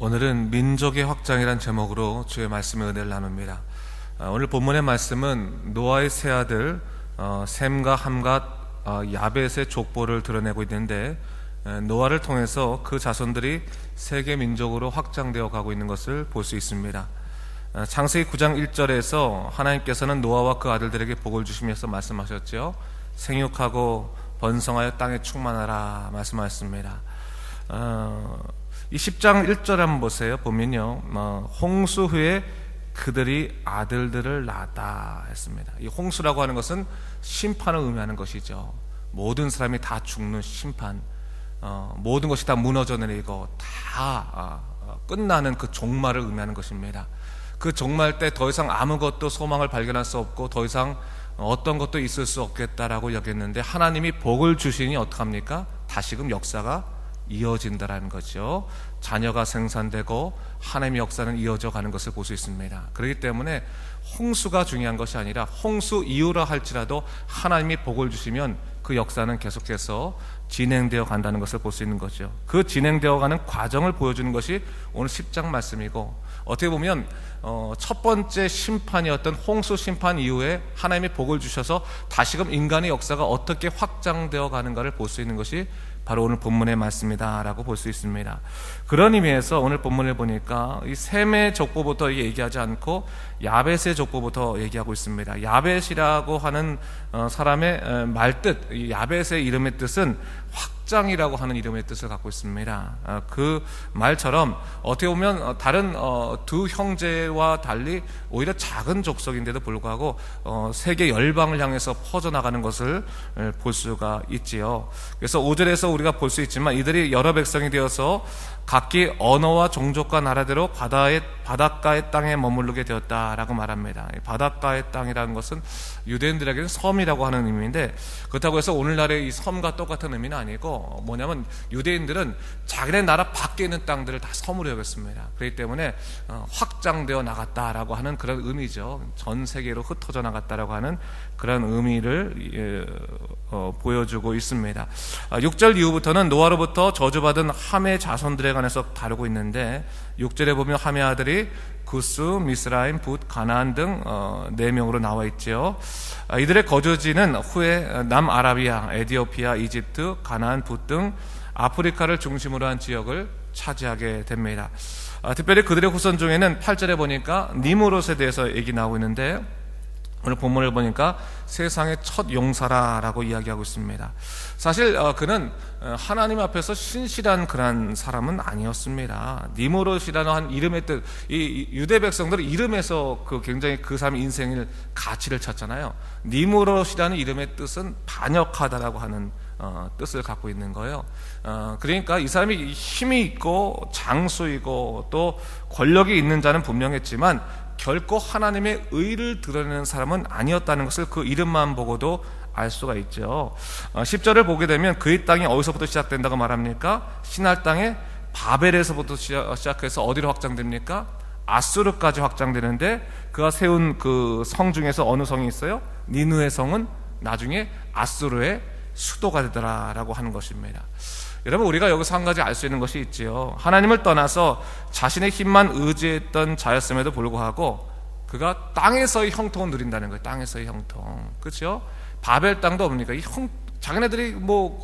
오늘은 민족의 확장이란 제목으로 주의 말씀의 은혜를 나눕니다. 오늘 본문의 말씀은 노아의 세 아들 셈과 함과 야벳의 족보를 드러내고 있는데, 노아를 통해서 그 자손들이 세계 민족으로 확장되어 가고 있는 것을 볼 수 있습니다. 창세기 9장 1절에서 하나님께서는 노아와 그 아들들에게 복을 주시면서 말씀하셨죠. 생육하고 번성하여 땅에 충만하라 말씀하셨습니다. 이 10장 1절 한번 보세요. 보면요, 홍수 후에 그들이 아들들을 낳았다 했습니다. 이 홍수라고 하는 것은 심판을 의미하는 것이죠. 모든 사람이 다 죽는 심판, 모든 것이 다 무너져 내리고 다 끝나는 그 종말을 의미하는 것입니다. 그 종말 때 더 이상 아무것도 소망을 발견할 수 없고 더 이상 어떤 것도 있을 수 없겠다라고 여겼는데, 하나님이 복을 주시니 어떡합니까? 다시금 역사가 이어진다라는 거죠. 자녀가 생산되고 하나님의 역사는 이어져 가는 것을 볼 수 있습니다. 그렇기 때문에 홍수가 중요한 것이 아니라 홍수 이후라 할지라도 하나님이 복을 주시면 그 역사는 계속해서 진행되어 간다는 것을 볼 수 있는 거죠. 그 진행되어 가는 과정을 보여주는 것이 오늘 10장 말씀이고, 어떻게 보면 첫 번째 심판이었던 홍수 심판 이후에 하나님이 복을 주셔서 다시금 인간의 역사가 어떻게 확장되어 가는가를 볼 수 있는 것이 바로 오늘 본문의 말씀이다 라고 볼 수 있습니다. 그런 의미에서 오늘 본문을 보니까 이 셈의 족보부터 얘기하지 않고 야벳의 족보부터 얘기하고 있습니다. 야벳이라고 하는 사람의 말뜻, 이 야벳의 이름의 뜻은 확장이라고 하는 이름의 뜻을 갖고 있습니다. 그 말처럼 어떻게 보면 다른 두 형제와 달리 오히려 작은 족속인데도 불구하고 세계 열방을 향해서 퍼져나가는 것을 볼 수가 있지요. 그래서 5절에서 우리가 볼 수 있지만, 이들이 여러 백성이 되어서 각기 언어와 종족과 나라대로 바닷가의 땅에 머무르게 되었다라고 말합니다. 바닷가의 땅이라는 것은 유대인들에게는 섬이라고 하는 의미인데, 그렇다고 해서 오늘날의 이 섬과 똑같은 의미는 아니고, 뭐냐면 유대인들은 자기네 나라 밖에 있는 땅들을 다 섬으로 여겼습니다. 그렇기 때문에 확장되어 나갔다라고 하는 그런 의미죠. 전 세계로 흩어져 나갔다라고 하는 그런 의미를 보여주고 있습니다. 6절 이후부터는 노아로부터 저주받은 함의 자손들에 관해서 다루고 있는데, 6절에 보면 함의 아들이 구스, 미스라임, 붓, 가나안 등 4명으로 나와 있죠. 이들의 거주지는 후에 남아라비아, 에디오피아, 이집트, 가나안, 붓 등 아프리카를 중심으로 한 지역을 차지하게 됩니다. 특별히 그들의 후손 중에는 8절에 보니까 니므롯에 대해서 얘기 나오고 있는데, 오늘 본문을 보니까 세상의 첫 용사라고 이야기하고 있습니다. 사실 그는 하나님 앞에서 신실한 그런 사람은 아니었습니다. 니므롯이라는 한 이름의 뜻, 이 유대 백성들은 이름에서 굉장히 그 사람의 인생을 가치를 찾잖아요. 니므롯이라는 이름의 뜻은 반역하다라고 하는 뜻을 갖고 있는 거예요. 그러니까 이 사람이 힘이 있고 장수이고 또 권력이 있는 자는 분명했지만 결코 하나님의 의를 드러내는 사람은 아니었다는 것을 그 이름만 보고도 알 수가 있죠. 10절을 보게 되면 그의 땅이 어디서부터 시작된다고 말합니까? 시날 땅의 바벨에서부터 시작해서 어디로 확장됩니까? 아수르까지 확장되는데, 그가 세운 그 성 중에서 어느 성이 있어요? 니느웨 성은 나중에 아수르의 수도가 되더라라고 하는 것입니다. 여러분, 우리가 여기서 한 가지 알 수 있는 것이 있지요. 하나님을 떠나서 자신의 힘만 의지했던 자였음에도 불구하고 그가 땅에서의 형통을 누린다는 거예요. 땅에서의 형통, 그렇죠? 바벨 땅도 뭡니까? 자기네들이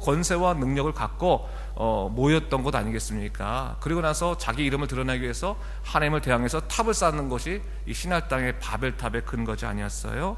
권세와 능력을 갖고 모였던 것 아니겠습니까? 그리고 나서 자기 이름을 드러내기 위해서 하나님을 대항해서 탑을 쌓는 것이 이 시날 땅의 바벨탑의 근거지 아니었어요?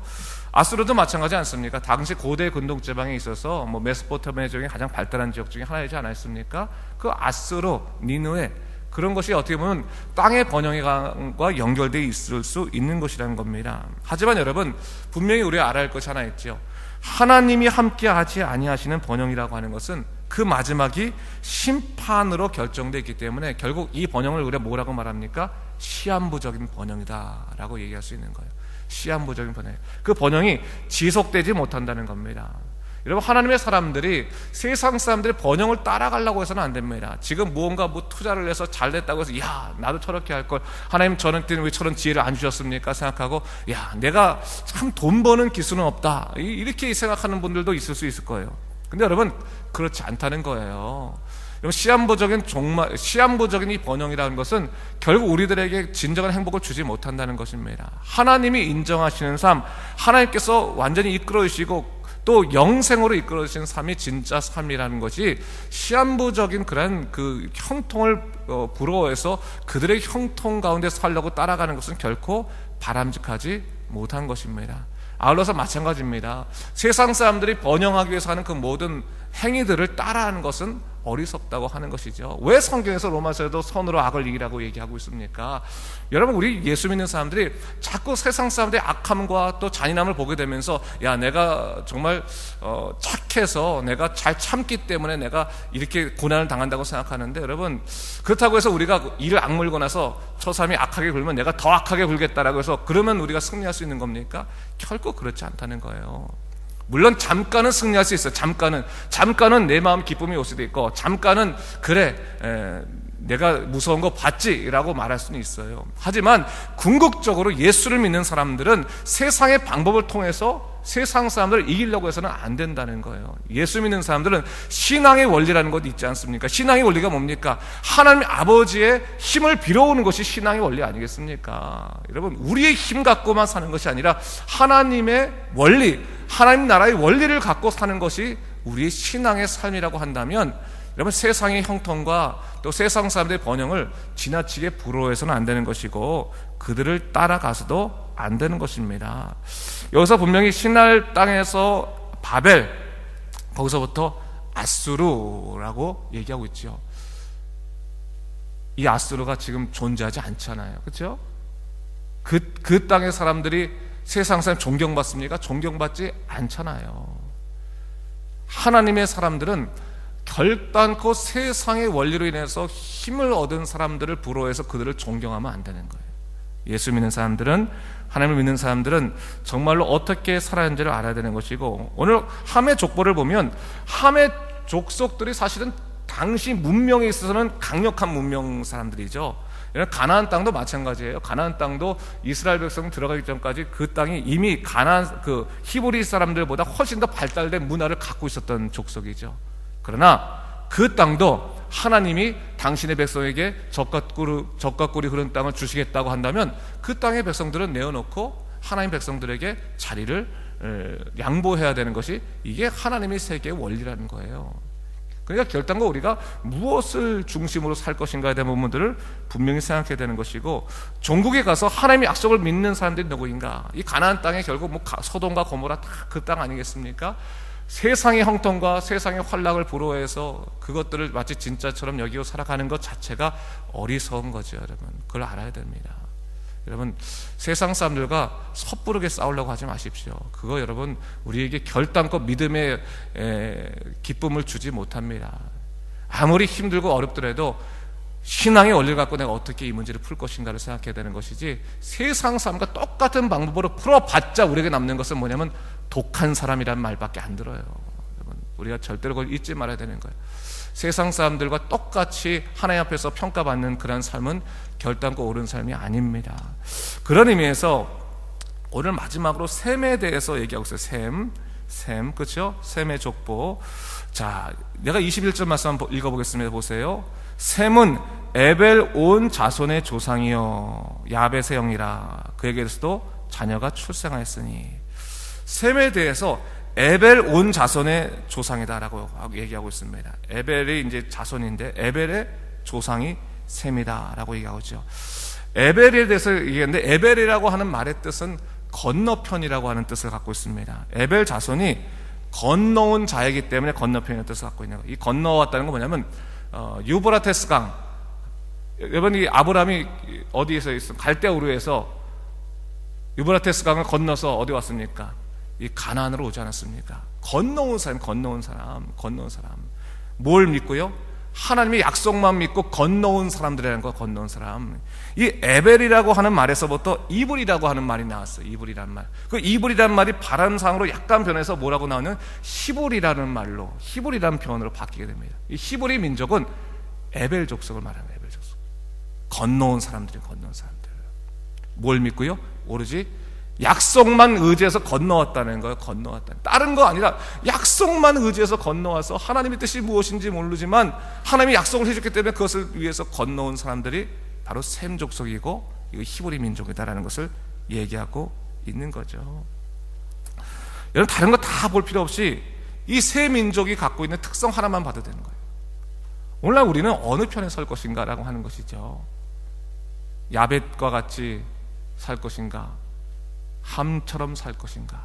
아수르도 마찬가지 않습니까? 당시 고대 근동 지방에 있어서 메소포타미아 중에 가장 발달한 지역 중에 하나이지 않았습니까? 그 아수르, 니느웨, 그런 것이 어떻게 보면 땅의 번영과 연결되어 있을 수 있는 것이라는 겁니다. 하지만 여러분, 분명히 우리가 알아야 할 것이 하나 있죠. 하나님이 함께하지 아니하시는 번영이라고 하는 것은 그 마지막이 심판으로 결정되어 있기 때문에 결국 이 번영을 우리가 뭐라고 말합니까? 시한부적인 번영이다라고 얘기할 수 있는 거예요. 시한부적인 번영. 그 번영이 지속되지 못한다는 겁니다. 여러분, 하나님의 사람들이 세상 사람들의 번영을 따라가려고 해서는 안 됩니다. 지금 무언가 투자를 해서 잘 됐다고 해서 야, 나도 저렇게 할걸, 하나님 저한테는 왜 저런 지혜를 안 주셨습니까? 생각하고 야, 내가 참 돈 버는 기술은 없다, 이렇게 생각하는 분들도 있을 수 있을 거예요. 근데 여러분, 그렇지 않다는 거예요. 시한부적인 이 번영이라는 것은 결국 우리들에게 진정한 행복을 주지 못한다는 것입니다. 하나님이 인정하시는 삶, 하나님께서 완전히 이끌어 주시고 또 영생으로 이끌어 주시는 삶이 진짜 삶이라는 것이 시한부적인 그런 그 형통을 부러워해서 그들의 형통 가운데 살려고 따라가는 것은 결코 바람직하지 못한 것입니다. 아울러서 마찬가지입니다. 세상 사람들이 번영하기 위해서 하는 그 모든 행위들을 따라하는 것은 어리석다고 하는 것이죠. 왜 성경에서 로마서에도 선으로 악을 이기라고 얘기하고 있습니까? 여러분, 우리 예수 믿는 사람들이 자꾸 세상 사람들의 악함과 또 잔인함을 보게 되면서 야, 내가 정말 착해서 내가 잘 참기 때문에 내가 이렇게 고난을 당한다고 생각하는데, 여러분, 그렇다고 해서 우리가 이를 악물고 나서 저 사람이 악하게 굴면 내가 더 악하게 굴겠다라고 해서 그러면 우리가 승리할 수 있는 겁니까? 결코 그렇지 않다는 거예요. 물론 잠깐은 승리할 수 있어요. 잠깐은 내 마음 기쁨이 올 수도 있고, 잠깐은 그래 내가 무서운 거 봤지 라고 말할 수는 있어요. 하지만 궁극적으로 예수를 믿는 사람들은 세상의 방법을 통해서 세상 사람들을 이기려고 해서는 안 된다는 거예요. 예수 믿는 사람들은 신앙의 원리라는 것도 있지 않습니까? 신앙의 원리가 뭡니까? 하나님 아버지의 힘을 빌어오는 것이 신앙의 원리 아니겠습니까? 여러분, 우리의 힘 갖고만 사는 것이 아니라 하나님의 원리, 하나님 나라의 원리를 갖고 사는 것이 우리의 신앙의 삶이라고 한다면, 여러분, 세상의 형통과 또 세상 사람들의 번영을 지나치게 부러워해서는 안 되는 것이고 그들을 따라가서도 안 되는 것입니다. 여기서 분명히 신할 땅에서 바벨, 거기서부터 아수르라고 얘기하고 있죠. 이 아수르가 지금 존재하지 않잖아요. 그렇죠? 그 땅의 사람들이 세상 사람 존경받습니까? 존경받지 않잖아요. 하나님의 사람들은 결단코 세상의 원리로 인해서 힘을 얻은 사람들을 부러워해서 그들을 존경하면 안 되는 거예요. 예수 믿는 사람들은, 하나님을 믿는 사람들은 정말로 어떻게 살아야 하는지를 알아야 되는 것이고, 오늘 함의 족보를 보면 함의 족속들이 사실은 당시 문명에 있어서는 강력한 문명 사람들이죠. 가나안 땅도 마찬가지예요. 가나안 땅도 이스라엘 백성 들어가기 전까지 그 땅이 이미 그 히브리 사람들보다 훨씬 더 발달된 문화를 갖고 있었던 족속이죠. 그러나 그 땅도 하나님이 당신의 백성에게 젖과 꿀이 흐르는 땅을 주시겠다고 한다면 그 땅의 백성들은 내어놓고 하나님 백성들에게 자리를 양보해야 되는 것이, 이게 하나님의 세계의 원리라는 거예요. 그러니까 결단과 우리가 무엇을 중심으로 살 것인가에 대한 부분들을 분명히 생각해야 되는 것이고, 종국에 가서 하나님의 약속을 믿는 사람들이 누구인가? 이 가나안 땅에 결국 소돔과 고모라 다 그 땅 아니겠습니까? 세상의 형통과 세상의 환락을 부러워해서 그것들을 마치 진짜처럼 여기고 살아가는 것 자체가 어리석은 거죠. 여러분, 그걸 알아야 됩니다. 여러분, 세상 사람들과 섣부르게 싸우려고 하지 마십시오. 그거 여러분, 우리에게 결단코 믿음의 기쁨을 주지 못합니다. 아무리 힘들고 어렵더라도 신앙의 원리를 갖고 내가 어떻게 이 문제를 풀 것인가를 생각해야 되는 것이지, 세상 사람과 똑같은 방법으로 풀어봤자 우리에게 남는 것은 뭐냐면 독한 사람이라는 말밖에 안 들어요. 여러분, 우리가 절대로 그걸 잊지 말아야 되는 거예요. 세상 사람들과 똑같이 하나님 앞에서 평가받는 그런 삶은 결단코 옳은 삶이 아닙니다. 그런 의미에서 오늘 마지막으로 셈에 대해서 얘기하고 있어요. 셈, 그렇죠? 셈의 족보. 자, 내가 21절 말씀 한번 읽어보겠습니다. 보세요. 셈은 에벨 온 자손의 조상이요 야벳의 영이라, 그에게서도 자녀가 출생하였으니. 셈에 대해서 에벨 온 자손의 조상이다라고 얘기하고 있습니다. 에벨이 이제 자손인데 에벨의 조상이 셈이다라고 얘기하고 있죠. 에벨에 대해서 얘기했는데, 에벨이라고 하는 말의 뜻은 건너편이라고 하는 뜻을 갖고 있습니다. 에벨 자손이 건너온 자이기 때문에 건너편이라는 뜻을 갖고 있는 거예요. 이 건너왔다는 건 뭐냐면 유브라테스 강, 여러분, 이 아브라함이 어디에서 있어? 갈대우르에서 유브라테스 강을 건너서 어디 왔습니까? 이 가나안으로 오지 않았습니까? 건너온 사람. 뭘 믿고요? 하나님의 약속만 믿고 건너온 사람들이라는 거. 건너온 사람. 이 에벨이라고 하는 말에서부터 이불이라고 하는 말이 나왔어요. 이불이라는 말. 그 이불이라는 말이 발음상으로 약간 변해서 뭐라고 나오냐면 히브리라는 말로, 히브리라는 표현으로 바뀌게 됩니다. 이 히브리 민족은 에벨 족속을 말합니다. 에벨 족속. 건너온 사람들. 뭘 믿고요? 오로지 약속만 의지해서 건너왔다는 거예요. 건너왔다는, 다른 거 아니라 약속만 의지해서 건너와서 하나님의 뜻이 무엇인지 모르지만 하나님이 약속을 해줬기 때문에 그것을 위해서 건너온 사람들이 바로 셈 족속이고 이거 히브리 민족이다라는 것을 얘기하고 있는 거죠. 여러분, 다른 거 다 볼 필요 없이 이 세 민족이 갖고 있는 특성 하나만 봐도 되는 거예요. 오늘날 우리는 어느 편에 설 것인가 라고 하는 것이죠. 야벳과 같이 살 것인가, 함처럼 살 것인가,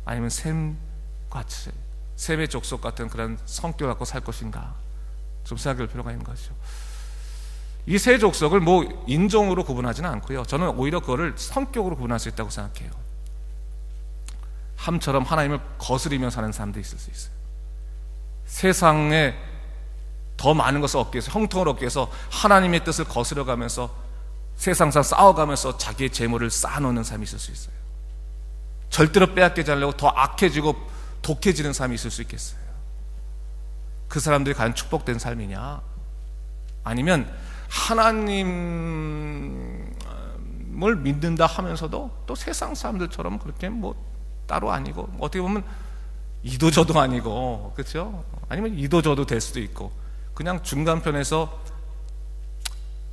아니면 셈같이, 셈의 족속 같은 그런 성격 갖고 살 것인가, 좀 생각할 필요가 있는 것이죠. 이 세 족속을 뭐 인종으로 구분하지는 않고요, 저는 오히려 그거를 성격으로 구분할 수 있다고 생각해요. 함처럼 하나님을 거스리며 사는 사람도 있을 수 있어요. 세상에 더 많은 것을 얻기 위해서, 형통을 얻기 위해서 하나님의 뜻을 거스려가면서 세상상 싸워가면서 자기의 재물을 쌓아놓는 사람이 있을 수 있어요. 절대로 빼앗기지 않으려고 더 악해지고 독해지는 사람이 있을 수 있겠어요. 그 사람들이 과연 축복된 삶이냐, 아니면 하나님을 믿는다 하면서도 또 세상 사람들처럼 그렇게 뭐 따로 아니고, 어떻게 보면 이도저도 아니고, 그렇죠? 아니면 이도저도 될 수도 있고, 그냥 중간편에서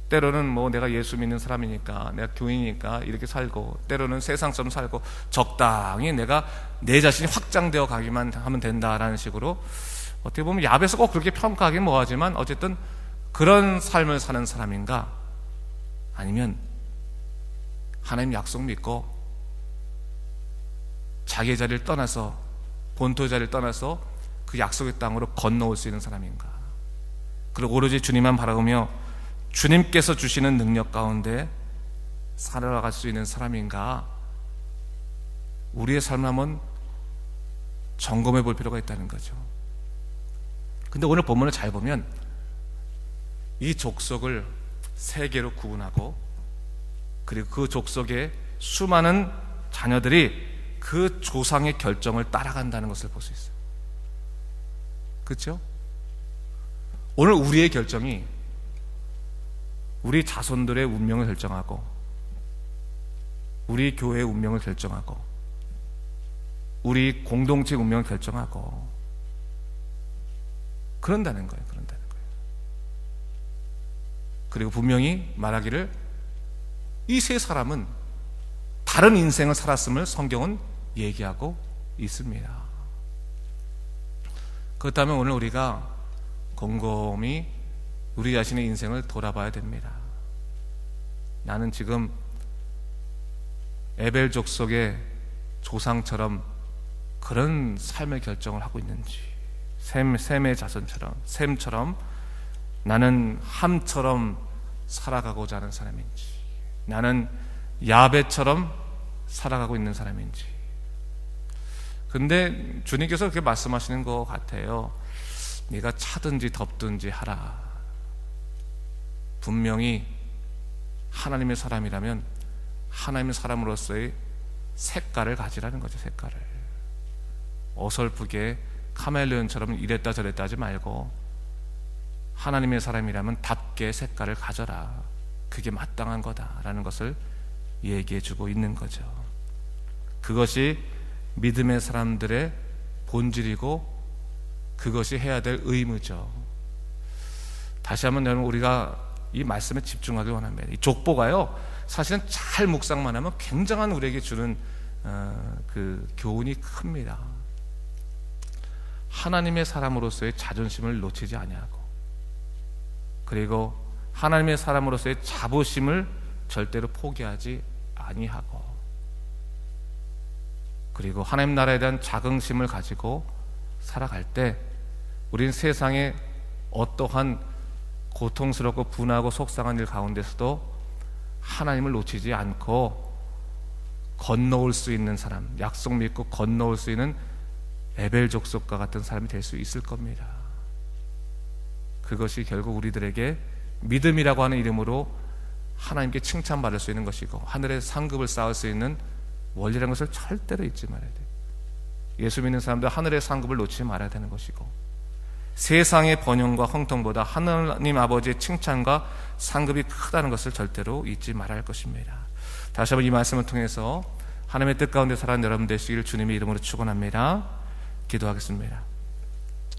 때로는 뭐 내가 예수 믿는 사람이니까, 내가 교인이니까 이렇게 살고, 때로는 세상처럼 살고, 적당히 내가 내 자신이 확장되어 가기만 하면 된다라는 식으로, 어떻게 보면 야베서 꼭 그렇게 평가하긴 뭐하지만 어쨌든 그런 삶을 사는 사람인가, 아니면 하나님 약속 믿고 자기의 자리를 떠나서, 본토의 자리를 떠나서 그 약속의 땅으로 건너올 수 있는 사람인가, 그리고 오로지 주님만 바라보며 주님께서 주시는 능력 가운데 살아갈 수 있는 사람인가, 우리의 삶을 한번 점검해 볼 필요가 있다는 거죠. 근데 오늘 본문을 잘 보면 이 족속을 세 개로 구분하고, 그리고 그 족속의 수많은 자녀들이 그 조상의 결정을 따라간다는 것을 볼 수 있어요. 그렇죠? 오늘 우리의 결정이 우리 자손들의 운명을 결정하고, 우리 교회의 운명을 결정하고, 우리 공동체의 운명을 결정하고 그런다는 거예요. 그리고 분명히 말하기를 이 세 사람은 다른 인생을 살았음을 성경은 얘기하고 있습니다. 그렇다면 오늘 우리가 곰곰이 우리 자신의 인생을 돌아봐야 됩니다. 나는 지금 에벨 족속의 조상처럼 그런 삶의 결정을 하고 있는지, 셈의 자손처럼, 셈처럼 나는 함처럼 살아가고자 하는 사람인지, 나는 야벳처럼 살아가고 있는 사람인지. 근데 주님께서 그렇게 말씀하시는 것 같아요. 네가 차든지 덥든지 하라. 분명히 하나님의 사람이라면 하나님의 사람으로서의 색깔을 가지라는 거죠. 색깔을. 어설프게 카멜레온처럼 이랬다 저랬다 하지 말고, 하나님의 사람이라면 답게 색깔을 가져라. 그게 마땅한 거다라는 것을 얘기해 주고 있는 거죠. 그것이 믿음의 사람들의 본질이고 그것이 해야 될 의무죠. 다시 한번 여러분, 우리가 이 말씀에 집중하기 원합니다. 이 족보가요, 사실은 잘 묵상만 하면 굉장한 우리에게 주는 그 교훈이 큽니다. 하나님의 사람으로서의 자존심을 놓치지 아니하고, 그리고 하나님의 사람으로서의 자부심을 절대로 포기하지 아니하고, 그리고 하나님 나라에 대한 자긍심을 가지고 살아갈 때 우리는 세상에 어떠한 고통스럽고 분하고 속상한 일 가운데서도 하나님을 놓치지 않고 건너올 수 있는 사람, 약속 믿고 건너올 수 있는 에벨 족속과 같은 사람이 될 수 있을 겁니다. 그것이 결국 우리들에게 믿음이라고 하는 이름으로 하나님께 칭찬받을 수 있는 것이고, 하늘의 상급을 쌓을 수 있는 원리라는 것을 절대로 잊지 말아야 돼요. 예수 믿는 사람들 하늘의 상급을 놓치지 말아야 되는 것이고, 세상의 번영과 형통보다 하나님 아버지의 칭찬과 상급이 크다는 것을 절대로 잊지 말아야 할 것입니다. 다시 한번 이 말씀을 통해서 하나님의 뜻 가운데 살아가는 여러분 되시길 주님의 이름으로 축원합니다. 기도하겠습니다.